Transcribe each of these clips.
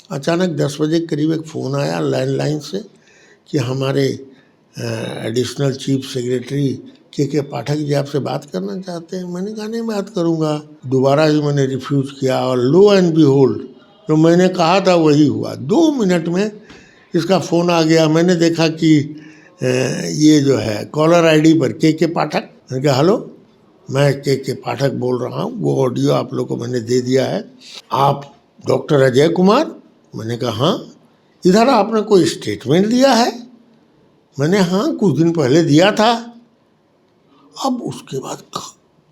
अचानक 10 बजे के करीब एक फ़ोन आया लैंडलाइन से कि हमारे एडिशनल चीफ सेक्रेटरी के पाठक जी आपसे बात करना चाहते हैं। मैंने कहा नहीं बात करूँगा। दोबारा ही मैंने रिफ्यूज़ किया और लो एंड बिहोल्ड जो मैंने कहा था वही हुआ। 2 मिनट में इसका फ़ोन आ गया। मैंने देखा कि ये जो है कॉलर आईडी पर के पाठक। मैंने कहा हेलो, मैं के पाठक बोल रहा हूँ, वो ऑडियो आप लोग को मैंने दे दिया है। आप डॉक्टर अजय कुमार? मैंने कहा हाँ। इधर आपने कोई स्टेटमेंट दिया है? मैंने हाँ कुछ दिन पहले दिया था। अब उसके बाद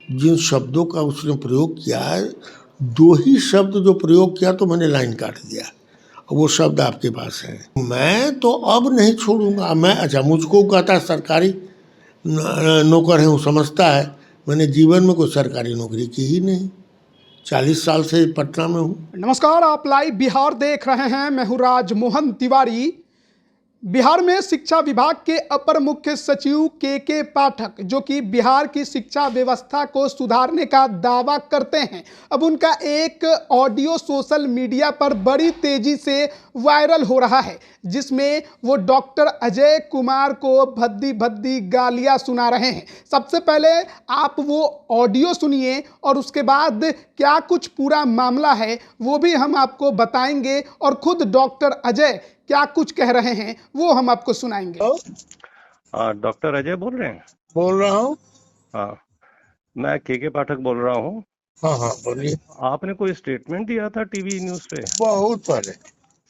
जिन शब्दों का उसने प्रयोग किया है, 2 ही शब्द जो प्रयोग किया तो मैंने लाइन काट दिया। वो शब्द आपके पास है। मैं तो अब नहीं छोड़ूंगा। मैं अच्छा मुझको कहता सरकारी नौकर है, वो समझता है मैंने जीवन में कोई सरकारी नौकरी की ही नहीं। 40 साल से पटना में हूँ। नमस्कार, आप लाइव बिहार देख रहे हैं। मैं हूँ राजमोहन तिवारी। बिहार में शिक्षा विभाग के अपर मुख्य सचिव के पाठक, जो कि बिहार की शिक्षा व्यवस्था को सुधारने का दावा करते हैं, अब उनका एक ऑडियो सोशल मीडिया पर बड़ी तेजी से वायरल हो रहा है, जिसमें वो डॉक्टर अजय कुमार को भद्दी भद्दी गालियां सुना रहे हैं। सबसे पहले आप वो ऑडियो सुनिए और उसके बाद क्या कुछ पूरा मामला है वो भी हम आपको बताएंगे, और खुद डॉक्टर अजय क्या कुछ कह रहे हैं वो हम आपको सुनाएंगे। डॉक्टर अजय बोल रहे हैं? बोल रहा हूँ। हाँ, मैं के पाठक बोल रहा हूँ। हाँ हाँ बोलिए। आपने कोई स्टेटमेंट दिया था टीवी न्यूज़ पे? बहुत पहले।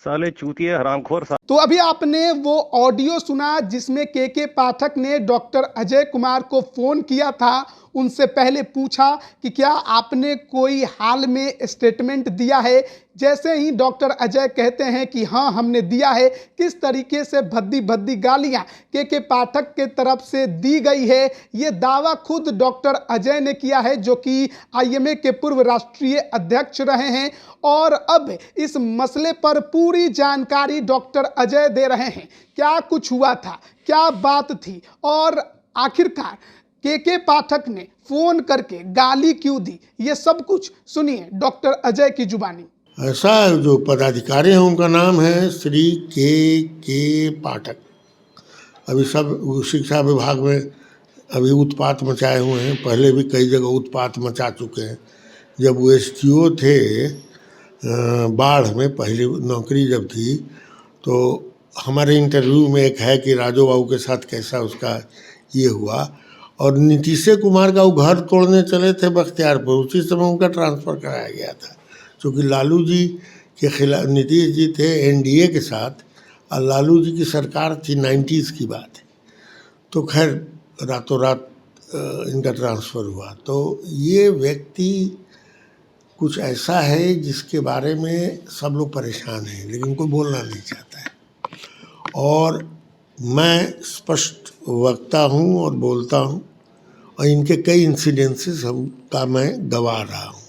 साले चूतिए हरामखोर। तो अभी आपने वो ऑडियो सुना जिसमें के पाठक ने डॉक्टर अजय कुमार को फोन किया था, उनसे पहले पूछा कि क्या आपने कोई हाल में स्टेटमेंट दिया है। जैसे ही डॉक्टर अजय कहते हैं कि हाँ हमने दिया है, किस तरीके से भद्दी भद्दी गालियां के पाठक के तरफ से दी गई है, ये दावा खुद डॉक्टर अजय ने किया है, जो कि आईएमए के पूर्व राष्ट्रीय अध्यक्ष रहे हैं। और अब इस मसले पर पूरी जानकारी डॉक्टर अजय दे रहे हैं। क्या कुछ हुआ था, क्या बात थी, और आखिरकार के पाठक ने फोन करके गाली क्यों दी, ये सब कुछ सुनिए डॉक्टर अजय की जुबानी। ऐसा है, जो पदाधिकारी हैं उनका नाम है श्री के पाठक। अभी सब शिक्षा विभाग में अभी उत्पात मचाए हुए हैं। पहले भी कई जगह उत्पात मचा चुके हैं। जब वो एसटीओ थे बाढ़ में, पहली नौकरी जब थी, तो हमारे इंटरव्यू में एक है कि राजू बाबू के साथ कैसा उसका ये हुआ। और नीतीश कुमार का वो घर तोड़ने चले थे बख्तियारपुर, उसी समय उनका ट्रांसफ़र कराया गया था, क्योंकि लालू जी के खिलाफ नीतीश जी थे एनडीए के साथ, और लालू जी की सरकार थी 90s की बात है। तो खैर रातों रात इनका ट्रांसफ़र हुआ। तो ये व्यक्ति कुछ ऐसा है जिसके बारे में सब लोग परेशान हैं, लेकिन कोई बोलना नहीं चाहता है। और मैं स्पष्ट वक्ता हूँ और बोलता हूँ, और इनके कई इंसिडेंसेस का मैं गवाह रहा हूँ।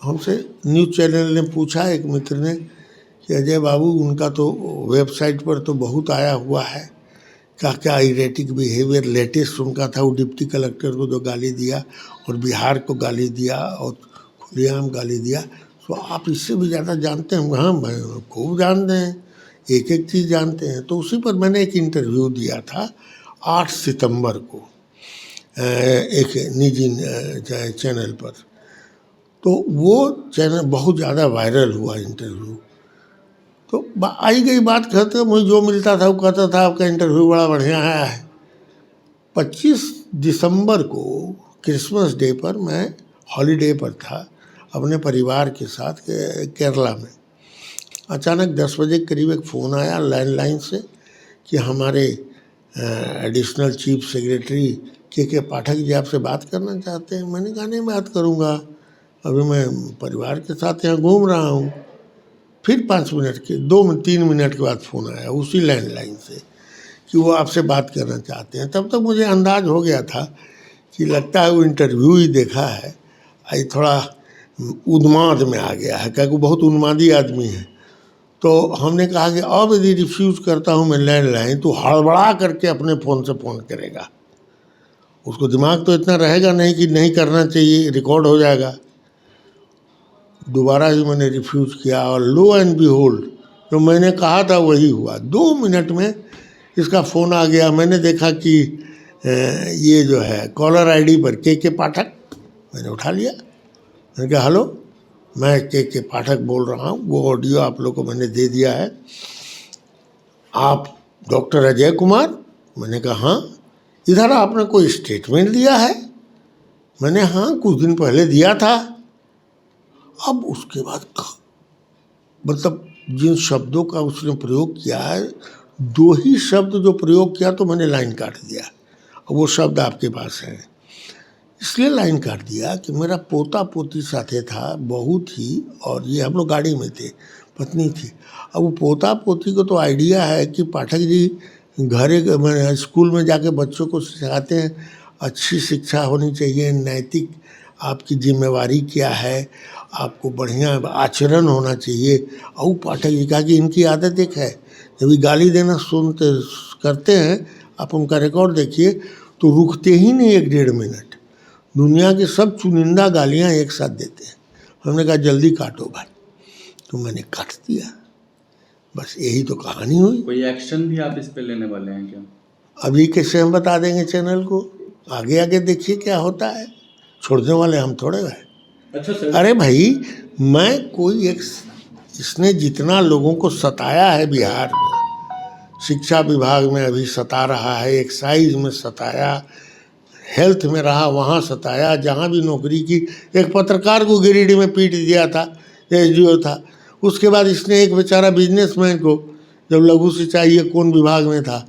हमसे न्यूज़ चैनल ने पूछा, एक मित्र ने, कि अजय बाबू उनका तो वेबसाइट पर तो बहुत आया हुआ है, क्या इरेटिक बिहेवियर लेटेस्ट उनका था, वो डिप्टी कलेक्टर को जो गाली दिया और बिहार को गाली दिया और खुलेआम गाली दिया। तो आप इससे भी ज़्यादा जानते हैं? हाँ मैं खूब जानते हैं, एक एक चीज़ जानते हैं। तो उसी पर मैंने एक इंटरव्यू दिया था 8 सितंबर को एक निजी चैनल पर। तो वो चैनल बहुत ज़्यादा वायरल हुआ इंटरव्यू। तो आई गई बात, कहते मुझे जो मिलता था वो कहता था आपका इंटरव्यू बड़ा बढ़िया आया है। 25 दिसंबर को क्रिसमस डे पर मैं हॉलीडे पर था अपने परिवार के साथ केरला में। अचानक 10 बजे के करीब एक फ़ोन आया लैंडलाइन से कि हमारे एडिशनल चीफ सेक्रेटरी के पाठक जी आपसे बात करना चाहते हैं। मैंने कहा नहीं बात करूँगा, अभी मैं परिवार के साथ यहाँ घूम रहा हूँ। फिर 5 मिनट के 2-3 मिनट के बाद फ़ोन आया उसी लैंडलाइन से कि वो आपसे बात करना चाहते हैं। तब तक मुझे अंदाज हो गया था कि लगता है वो इंटरव्यू ही देखा है, आई थोड़ा उन्माद में आ गया है, क्योंकि बहुत उन्मादी आदमी है। तो हमने कहा कि अब यदि रिफ्यूज़ करता हूँ मैं लैंडलाइन, तो हड़बड़ा करके अपने फ़ोन से फ़ोन करेगा। उसको दिमाग तो इतना रहेगा नहीं कि नहीं करना चाहिए, रिकॉर्ड हो जाएगा। दोबारा भी मैंने रिफ्यूज़ किया और लो एंड बिहोल्ड जो मैंने कहा था वही हुआ। 2 मिनट में इसका फ़ोन आ गया। मैंने देखा कि ये जो है कॉलर आईडी पर के पाठक, मैंने उठा लिया। मैंने कहा हेलो, मैं के पाठक बोल रहा हूँ, वो ऑडियो आप लोग को मैंने दे दिया है। आप डॉक्टर अजय कुमार? मैंने कहा हाँ। इधर आपने कोई स्टेटमेंट दिया है? मैंने हाँ कुछ दिन पहले दिया था। अब उसके बाद मतलब जिन शब्दों का उसने प्रयोग किया है, 2 ही शब्द जो प्रयोग किया तो मैंने लाइन काट दिया। वो शब्द आपके पास है, इसलिए लाइन काट दिया कि मेरा पोता पोती साथे था, बहू थी और ये हम लोग गाड़ी में थे, पत्नी थी। अब वो पोता पोती को तो आइडिया है कि पाठक जी घर स्कूल में जाके बच्चों को सिखाते हैं अच्छी शिक्षा होनी चाहिए, नैतिक आपकी जिम्मेवारी क्या है, आपको बढ़िया आचरण होना चाहिए। और पाठक जी कहा कि इनकी आदत एक है, जब ये गाली देना सुनते करते हैं, आप उनका रिकॉर्ड देखिए तो रुकते ही नहीं 1-1.5 मिनट। दुनिया की सब चुनिंदा गालियां एक साथ देते हैं। हमने कहा जल्दी काटो भाई, तो मैंने काट दिया। बस यही तो कहानी हुई। कोई एक्शन भी आप इस पे लेने वाले हैं क्या? अभी कैसे हम बता देंगे चैनल को, आगे आगे देखिए क्या होता है। छोड़ने वाले हम थोड़े हैं। अच्छा सर। अरे भाई, मैं कोई एक, इसने जितना लोगों को सताया है बिहार में, शिक्षा विभाग में अभी सता रहा है, एक्साइज में सताया, हेल्थ में रहा वहाँ सताया, जहाँ भी नौकरी की। एक पत्रकार को गिरिडीह में पीट दिया था, एसडीओ था। उसके बाद इसने एक बेचारा बिजनेसमैन को, जब लघु सिंचाई ये कौन विभाग में था,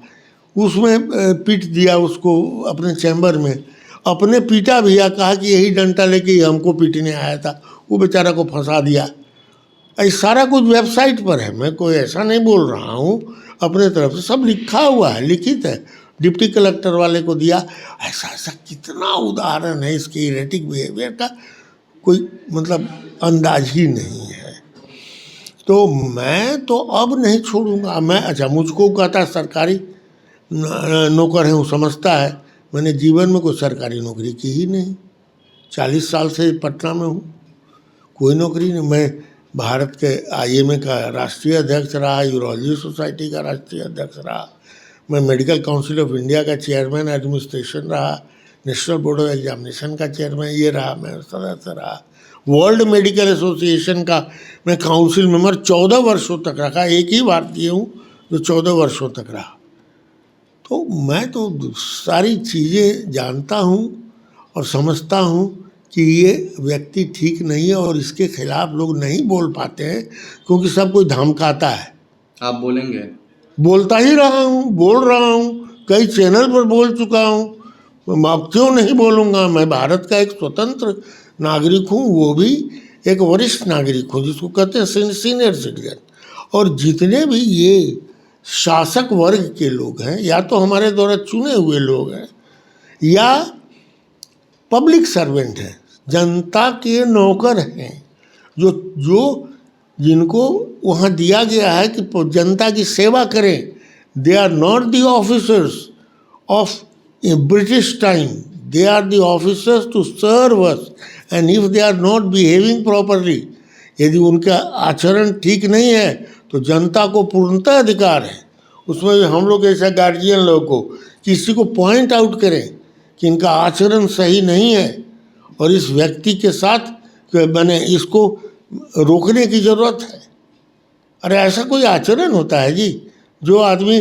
उसमें पीट दिया उसको अपने चैम्बर में। अपने पीटा भी, कहा कि यही डंडा लेके हमको पीटने आया था, वो बेचारा को फंसा दिया। ये सारा कुछ वेबसाइट पर है, मैं कोई ऐसा नहीं बोल रहा हूँ, अपने तरफ से सब लिखा हुआ है, लिखित है। डिप्टी कलेक्टर वाले को दिया। ऐसा ऐसा कितना उदाहरण है इसके इरेटिक बिहेवियर का, कोई मतलब अंदाज ही नहीं है। तो मैं तो अब नहीं छोड़ूंगा मैं। अच्छा, मुझको कहता सरकारी नौकर है, वो समझता है। मैंने जीवन में कोई सरकारी नौकरी की ही नहीं, 40 साल से पटना में हूँ, कोई नौकरी नहीं। मैं भारत के IMA का राष्ट्रीय अध्यक्ष रहा, यूरोलॉजी सोसाइटी का राष्ट्रीय अध्यक्ष रहा, मैं मेडिकल काउंसिल ऑफ इंडिया का चेयरमैन एडमिनिस्ट्रेशन रहा, नेशनल बोर्ड ऑफ एग्जामिनेशन का चेयरमैन ये रहा, मैं सदस्य रहा, वर्ल्ड मेडिकल एसोसिएशन का मैं काउंसिल मेंबर 14 वर्षों तक रखा। एक ही भारतीय हूँ जो 14 वर्षों तक रहा। तो मैं तो सारी चीज़ें जानता हूँ और समझता हूँ कि ये व्यक्ति ठीक नहीं है और इसके खिलाफ लोग नहीं बोल पाते हैं क्योंकि सब कोई धमकाता है। आप बोलेंगे? बोलता ही रहा हूँ, बोल रहा हूँ, कई चैनल पर बोल चुका हूँ। अब क्यों नहीं बोलूँगा? मैं भारत का एक स्वतंत्र नागरिक हूँ, वो भी एक वरिष्ठ नागरिक हूँ, जिसको कहते हैं सीनियर सिटीजन। और जितने भी ये शासक वर्ग के लोग हैं, या तो हमारे द्वारा चुने हुए लोग हैं या पब्लिक सर्वेंट हैं, जनता के नौकर हैं, जो जिनको वहाँ दिया गया है कि जनता की सेवा करें। They are not the officers of British time, they are the officers to serve us. And if they are not behaving properly, यदि उनका आचरण ठीक नहीं है तो जनता को पूर्णतः अधिकार है उसमें भी हम लोग ऐसा गार्जियन लोगों को किसी को पॉइंट आउट करें कि इनका आचरण सही नहीं है और इस व्यक्ति के साथ मैंने इसको रोकने की ज़रूरत है। अरे ऐसा कोई आचरण होता है जी? जो आदमी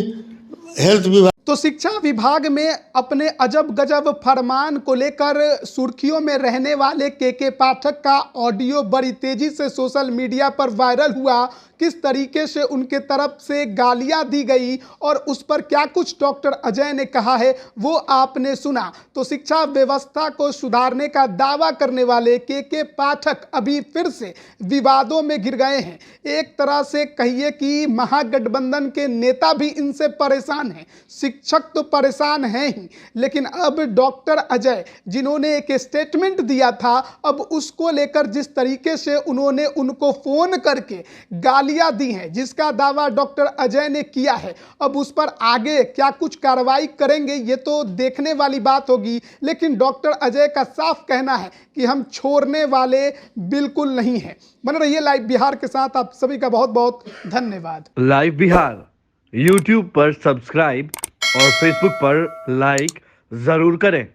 हेल्थ विभाग तो शिक्षा विभाग में अपने अजब गजब फरमान को लेकर सुर्खियों में रहने वाले के पाठक का ऑडियो बड़ी तेजी से सोशल मीडिया पर वायरल हुआ। किस तरीके से उनके तरफ से गालियां दी गई और उस पर क्या कुछ डॉक्टर अजय ने कहा है वो आपने सुना। तो शिक्षा व्यवस्था को सुधारने का दावा करने वाले के पाठक अभी फिर से विवादों में घिर गए हैं। एक तरह से कहिए कि महागठबंधन के नेता भी इनसे परेशान हैं, शिक्षक तो परेशान हैं ही, लेकिन अब डॉक्टर अजय जिन्होंने एक स्टेटमेंट दिया था, अब उसको लेकर जिस तरीके से उन्होंने उनको फोन करके गाली गालियां दी हैं, जिसका दावा डॉक्टर अजय ने किया है। अब उस पर आगे क्या कुछ कार्रवाई करेंगे ये तो देखने वाली बात होगी, लेकिन डॉक्टर अजय का साफ कहना है कि हम छोड़ने वाले बिल्कुल नहीं हैं। बने रहिए लाइव बिहार के साथ। आप सभी का बहुत बहुत धन्यवाद। लाइव बिहार यूट्यूब पर सब्सक्राइब और फेसबुक पर लाइक जरूर करें।